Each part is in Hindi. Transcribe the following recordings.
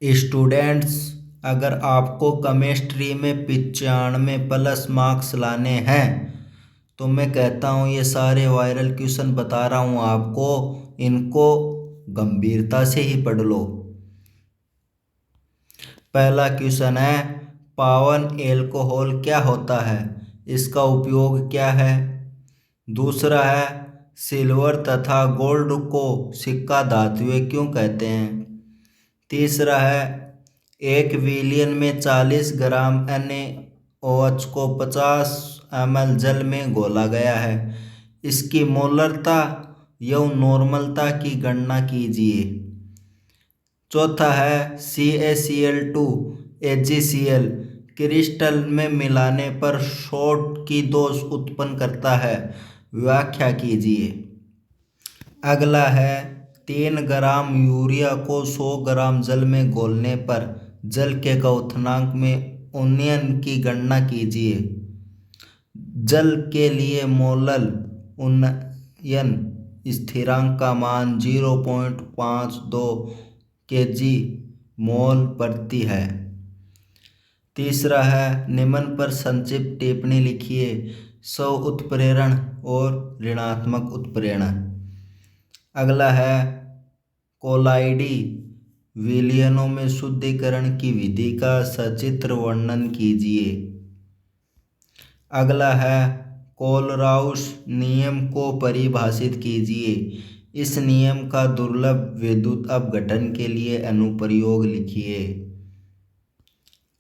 स्टूडेंट्स, अगर आपको केमिस्ट्री में 95+ मार्क्स लाने हैं तो मैं कहता हूँ ये सारे वायरल क्वेश्चन बता रहा हूँ आपको, इनको गंभीरता से ही पढ़ लो। पहला क्वेश्चन है, पावन एल्कोहल क्या होता है, इसका उपयोग क्या है। दूसरा है, सिल्वर तथा गोल्ड को सिक्का धातुएं क्यों कहते हैं। तीसरा है, 1 विलियन में 40 ग्राम NaOH को 50 ml जल में घोला गया है, इसकी मोलरता एवं नॉर्मलता की गणना कीजिए। चौथा है, CaCl2 AgCl क्रिस्टल में मिलाने पर शॉर्ट की दोष उत्पन्न करता है, व्याख्या कीजिए। अगला है, 3 ग्राम यूरिया को 100 ग्राम जल में घोलने पर जल के क्वथनांक में उन्नयन की गणना कीजिए। जल के लिए मोलल उन्नयन स्थिरांक का मान 0.52 kg मोल प्रति है। तीसरा है, निम्न पर संक्षिप्त टिप्पणी लिखिए। स्व उत्प्रेरण और ऋणात्मक उत्प्रेरण। अगला है, कोलाइडी विलयनों में शुद्धिकरण की विधि का सचित्र वर्णन कीजिए। अगला है, कोलराउस नियम को परिभाषित कीजिए। इस नियम का दुर्लभ विद्युत अपघटन के लिए अनुप्रयोग लिखिए।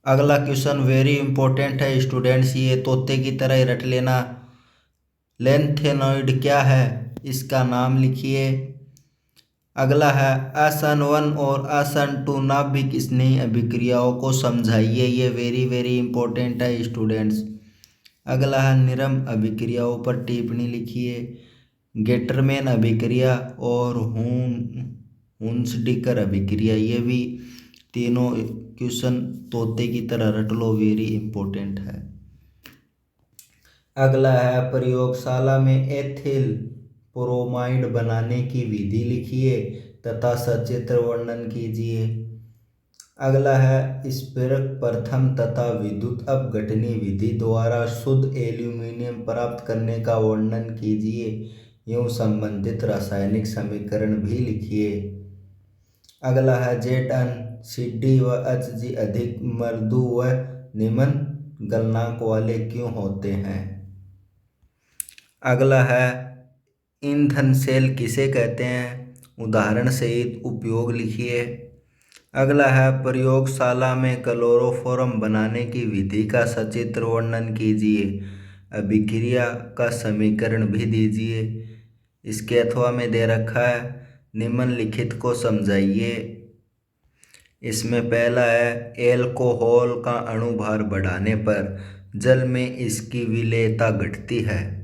अगला क्वेश्चन वेरी इंपॉर्टेंट है स्टूडेंट्स, ये तोते की तरह ही रट लेना। लेंथेनॉइड क्या है, इसका नाम लिखिए। अगला है, SN1 और SN2 नाभिक स्नेही अभिक्रियाओं को समझाइए, ये वेरी वेरी इंपॉर्टेंट है स्टूडेंट्स। अगला है, निरम अभिक्रियाओं पर टिप्पणी लिखिए। गेटरमैन अभिक्रिया और हुंसडीकर अभिक्रिया, ये भी तीनों क्वेश्चन तोते की तरह रट लो, वेरी इंपॉर्टेंट है। अगला है, प्रयोगशाला में एथिल ब्रोमाइड बनाने की विधि लिखिए तथा सचित्र वर्णन कीजिए। अगला है, स्फीरक प्रथम तथा विद्युत अपघटनी विधि द्वारा शुद्ध एल्यूमीनियम प्राप्त करने का वर्णन कीजिए एवं संबंधित रासायनिक समीकरण भी लिखिए। अगला है, ZnCd व Hg अधिक मृदु व निम्न गलनांक वाले क्यों होते हैं। अगला है, ईंधन सेल किसे कहते हैं, उदाहरण सहित उपयोग लिखिए। अगला है, प्रयोगशाला में क्लोरोफॉर्म बनाने की विधि का सचित्र वर्णन कीजिए, अभिक्रिया का समीकरण भी दीजिए। इसके अथवा में दे रखा है, निम्नलिखित को समझाइए। इसमें पहला है, एल्कोहल का अणुभार बढ़ाने पर जल में इसकी विलेयता घटती है।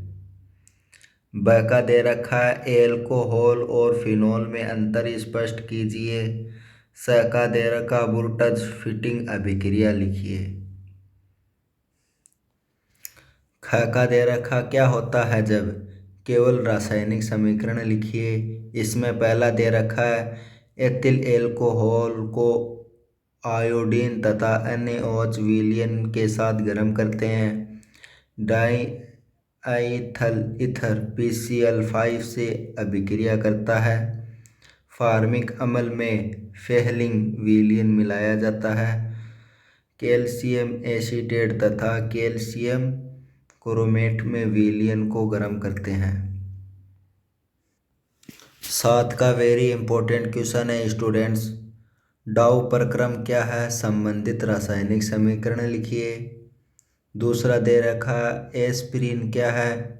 ब का दे रखा है, एल्कोहल और फिनोल में अंतर स्पष्ट कीजिए। स का दे रखा, वुर्ट्ज फिटिंग अभिक्रिया लिखिए। ख का दे रखा, क्या होता है जब, केवल रासायनिक समीकरण लिखिए। इसमें पहला दे रखा है, एथिल एल्कोहल को आयोडीन तथा NaOH विलयन के साथ गर्म करते हैं। डाई एथिल ईथर PCl5 से अभिक्रिया करता है। फार्मिक अम्ल में फेहलिंग विलयन मिलाया जाता है। कैल्शियम एसीटेट तथा कैल्शियम क्रोमेट में विलयन को गर्म करते हैं। 7 का वेरी इंपॉर्टेंट क्वेश्चन है स्टूडेंट्स, डाउ प्रक्रम क्या है, संबंधित रासायनिक समीकरण लिखिए। दूसरा दे रखा, एस्पिरिन क्या है,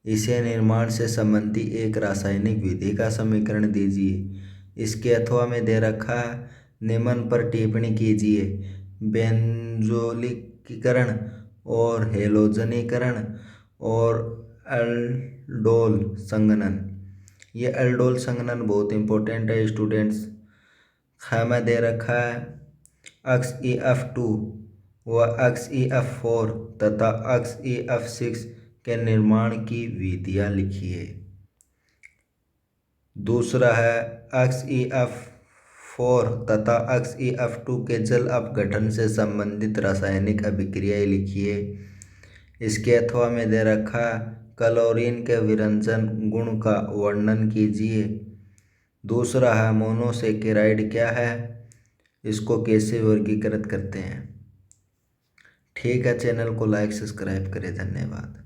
इसे निर्माण से संबंधी एक रासायनिक विधि का समीकरण दीजिए। इसके अथवा में दे रखा, निम्न पर टिप्पणी कीजिए। बेंजोलीकरण और हेलोजनीकरण और एल्डोल संघनन, ये एल्डोल संघनन बहुत इंपॉर्टेंट है स्टूडेंट्स। ख में दे रखा है, XeF2 व XeF4 तथा XeF6 के निर्माण की विधियां लिखिए। दूसरा है, XeF4 फोर तथा XeF2 के जल अपघटन से संबंधित रासायनिक अभिक्रियाएं लिखिए। इसके अथवा में दे रखा क्लोरीन के विरंजन गुण का वर्णन कीजिए। दूसरा है मोनोसेकेराइड क्या है, इसको कैसे वर्गीकृत करते हैं। ठीक है, चैनल को लाइक सब्सक्राइब करें। धन्यवाद।